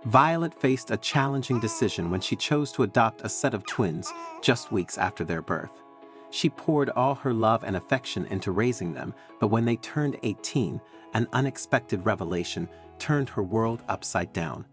Violet faced a challenging decision when she chose to adopt a set of twins just weeks after their birth. She poured all her love and affection into raising them, but when they turned 18, an unexpected revelation turned her world upside down.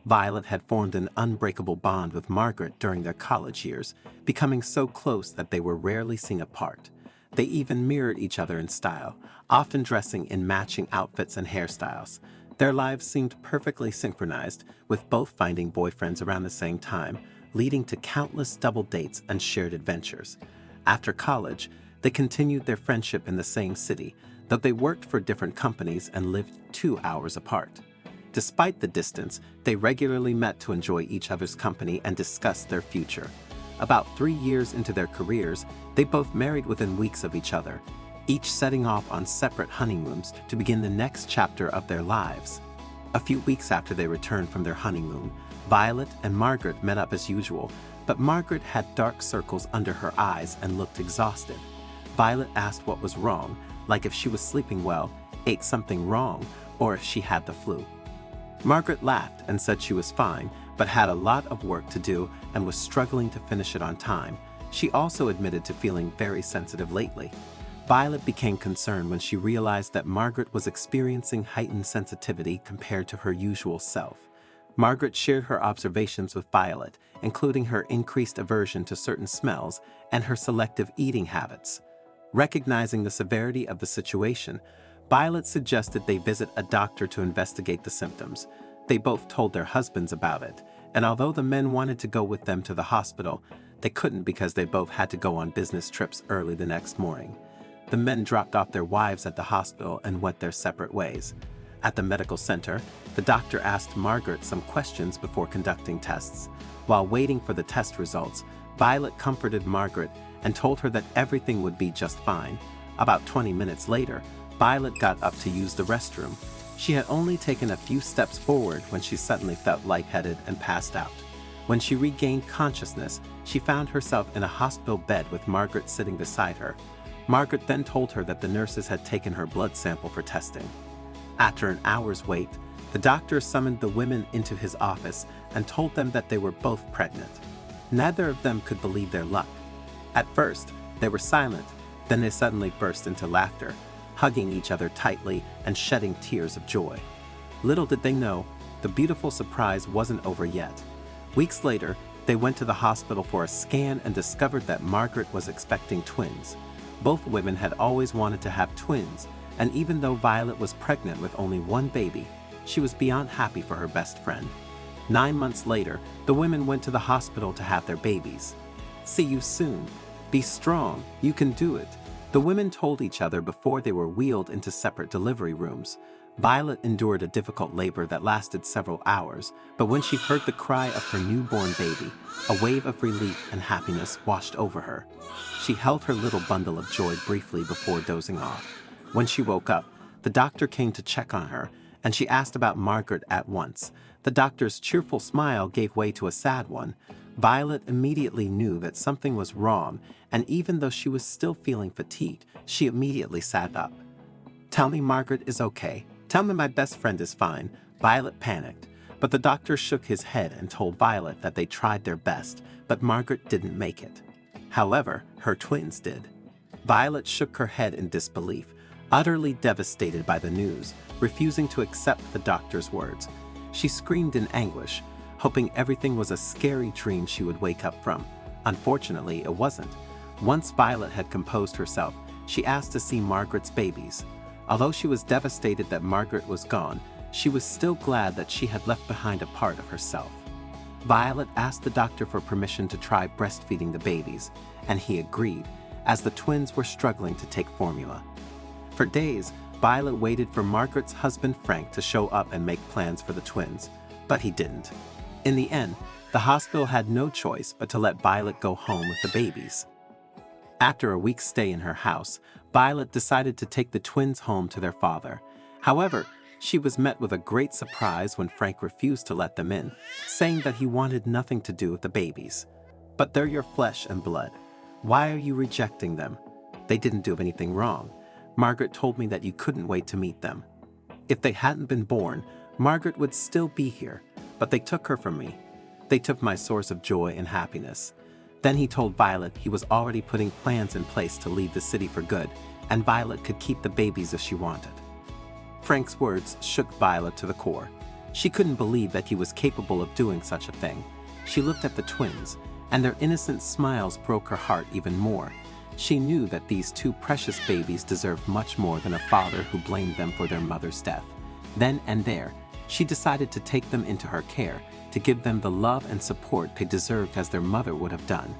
Violet had formed an unbreakable bond with Margaret during their college years, becoming so close that they were rarely seen apart. They even mirrored each other in style, often dressing in matching outfits and hairstyles. Their lives seemed perfectly synchronized, with both finding boyfriends around the same time, leading to countless double dates and shared adventures. After college, they continued their friendship in the same city, though they worked for different companies and lived 2 hours apart. Despite the distance, they regularly met to enjoy each other's company and discuss their future. About 3 years into their careers, they both married within weeks of each other, each setting off on separate honeymoons to begin the next chapter of their lives. A few weeks after they returned from their honeymoon, Violet and Margaret met up as usual, but Margaret had dark circles under her eyes and looked exhausted. Violet asked what was wrong, like if she was sleeping well, ate something wrong, or if she had the flu. Margaret laughed and said she was fine, but had a lot of work to do and was struggling to finish it on time. She also admitted to feeling very sensitive lately. Violet became concerned when she realized that Margaret was experiencing heightened sensitivity compared to her usual self. Margaret shared her observations with Violet, including her increased aversion to certain smells and her selective eating habits. Recognizing the severity of the situation, Violet suggested they visit a doctor to investigate the symptoms. They both told their husbands about it, and although the men wanted to go with them to the hospital, they couldn't because they both had to go on business trips early the next morning. The men dropped off their wives at the hospital and went their separate ways. At the medical center, the doctor asked Margaret some questions before conducting tests. While waiting for the test results, Violet comforted Margaret and told her that everything would be just fine. About 20 minutes later, Violet got up to use the restroom. She had only taken a few steps forward when she suddenly felt lightheaded and passed out. When she regained consciousness, she found herself in a hospital bed with Margaret sitting beside her. Margaret then told her that the nurses had taken her blood sample for testing. After an hour's wait, the doctor summoned the women into his office and told them that they were both pregnant. Neither of them could believe their luck. At first, they were silent, then they suddenly burst into laughter, hugging each other tightly and shedding tears of joy. Little did they know, the beautiful surprise wasn't over yet. Weeks later, they went to the hospital for a scan and discovered that Margaret was expecting twins. Both women had always wanted to have twins, and even though Violet was pregnant with only one baby, she was beyond happy for her best friend. 9 months later, the women went to the hospital to have their babies. "See you soon. Be strong. You can do it," the women told each other before they were wheeled into separate delivery rooms. Violet endured a difficult labor that lasted several hours, but when she heard the cry of her newborn baby, a wave of relief and happiness washed over her. She held her little bundle of joy briefly before dozing off. When she woke up, the doctor came to check on her, and she asked about Margaret at once. The doctor's cheerful smile gave way to a sad one. Violet immediately knew that something was wrong, and even though she was still feeling fatigued, she immediately sat up. "Tell me Margaret is okay. Tell me my best friend is fine." Violet panicked, but the doctor shook his head and told Violet that they tried their best, but Margaret didn't make it. However, her twins did. Violet shook her head in disbelief, utterly devastated by the news, refusing to accept the doctor's words. She screamed in anguish, hoping everything was a scary dream she would wake up from. Unfortunately, it wasn't. Once Violet had composed herself, she asked to see Margaret's babies. Although she was devastated that Margaret was gone, she was still glad that she had left behind a part of herself. Violet asked the doctor for permission to try breastfeeding the babies, and he agreed, as the twins were struggling to take formula. For days, Violet waited for Margaret's husband Frank to show up and make plans for the twins, but he didn't. In the end, the hospital had no choice but to let Violet go home with the babies. After a week's stay in her house, Violet decided to take the twins home to their father. However, she was met with a great surprise when Frank refused to let them in, saying that he wanted nothing to do with the babies. But they're your flesh and blood. Why are you rejecting them? They didn't do anything wrong. Margaret told me that you couldn't wait to meet them. If they hadn't been born, Margaret would still be here, but they took her from me. They took my source of joy and happiness. Then he told Violet he was already putting plans in place to leave the city for good, and Violet could keep the babies if she wanted. Frank's words shook Violet to the core. She couldn't believe that he was capable of doing such a thing. She looked at the twins, and their innocent smiles broke her heart even more. She knew that these two precious babies deserved much more than a father who blamed them for their mother's death. Then and there, she decided to take them into her care, to give them the love and support they deserved as their mother would have done.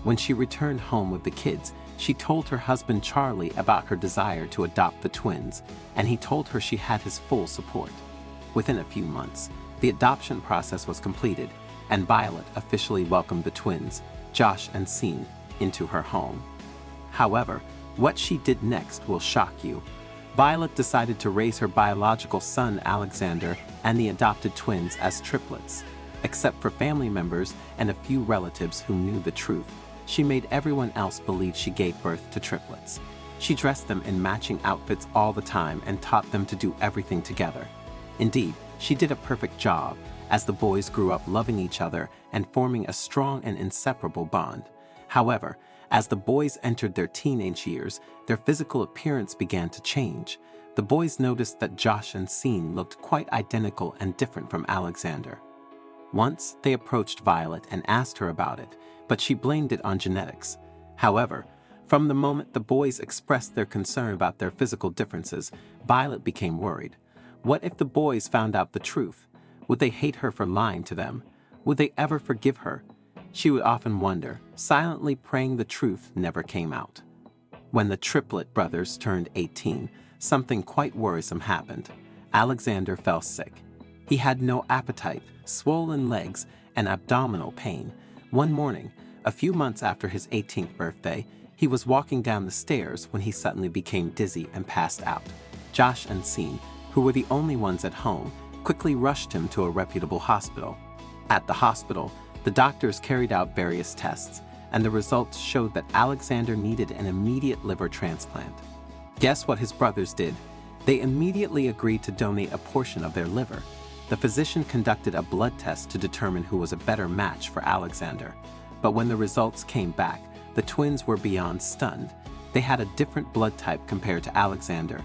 When she returned home with the kids, she told her husband Charlie about her desire to adopt the twins, and he told her she had his full support. Within a few months, the adoption process was completed, and Violet officially welcomed the twins, Josh and Sean, into her home. However, what she did next will shock you. Violet decided to raise her biological son Alexander and the adopted twins as triplets. Except for family members and a few relatives who knew the truth, she made everyone else believe she gave birth to triplets. She dressed them in matching outfits all the time and taught them to do everything together. Indeed, she did a perfect job, as the boys grew up loving each other and forming a strong and inseparable bond. However, as the boys entered their teenage years, their physical appearance began to change. The boys noticed that Josh and Sean looked quite identical and different from Alexander. Once, they approached Violet and asked her about it, but she blamed it on genetics. However, from the moment the boys expressed their concern about their physical differences, Violet became worried. What if the boys found out the truth? Would they hate her for lying to them? Would they ever forgive her? She would often wonder, silently praying the truth never came out. When the triplet brothers turned 18, something quite worrisome happened. Alexander fell sick. He had no appetite, swollen legs, and abdominal pain. One morning, a few months after his 18th birthday, he was walking down the stairs when he suddenly became dizzy and passed out. Josh and Sean, who were the only ones at home, quickly rushed him to a reputable hospital. At the hospital, the doctors carried out various tests, and the results showed that Alexander needed an immediate liver transplant. Guess what his brothers did? They immediately agreed to donate a portion of their liver. The physician conducted a blood test to determine who was a better match for Alexander. But when the results came back, the twins were beyond stunned. They had a different blood type compared to Alexander.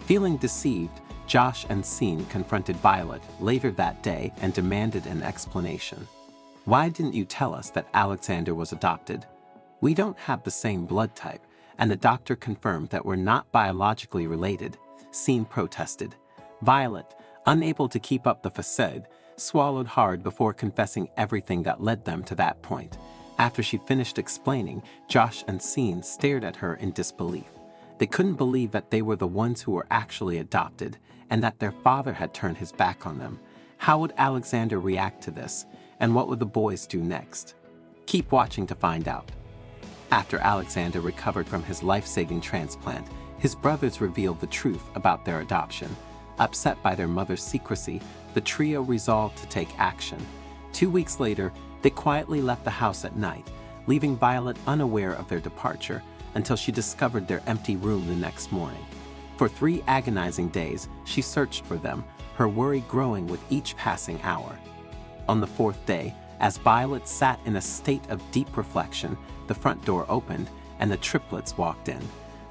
Feeling deceived, Josh and Sean confronted Violet later that day and demanded an explanation. Why didn't you tell us that Alexander was adopted? We don't have the same blood type, and the doctor confirmed that we're not biologically related, Sean protested. Violet, unable to keep up the facade, swallowed hard before confessing everything that led them to that point. After she finished explaining, Josh and Sean stared at her in disbelief. They couldn't believe that they were the ones who were actually adopted, and that their father had turned his back on them. How would Alexander react to this, and what would the boys do next? Keep watching to find out. After Alexander recovered from his life-saving transplant, his brothers revealed the truth about their adoption. Upset by their mother's secrecy, the trio resolved to take action. 2 weeks later, they quietly left the house at night, leaving Violet unaware of their departure until she discovered their empty room the next morning. For 3 agonizing days, she searched for them, her worry growing with each passing hour. On the 4th day, as Violet sat in a state of deep reflection, the front door opened and the triplets walked in.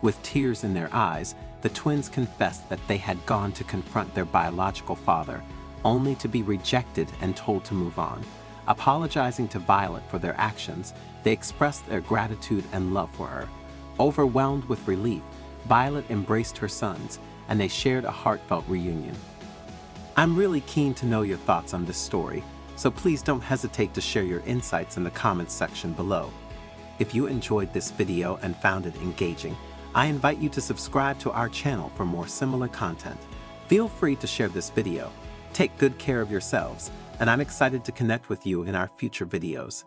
With tears in their eyes, the twins confessed that they had gone to confront their biological father, only to be rejected and told to move on. Apologizing to Violet for their actions, they expressed their gratitude and love for her. Overwhelmed with relief, Violet embraced her sons, and they shared a heartfelt reunion. I'm really keen to know your thoughts on this story, so please don't hesitate to share your insights in the comments section below. If you enjoyed this video and found it engaging, I invite you to subscribe to our channel for more similar content. Feel free to share this video. Take good care of yourselves, and I'm excited to connect with you in our future videos.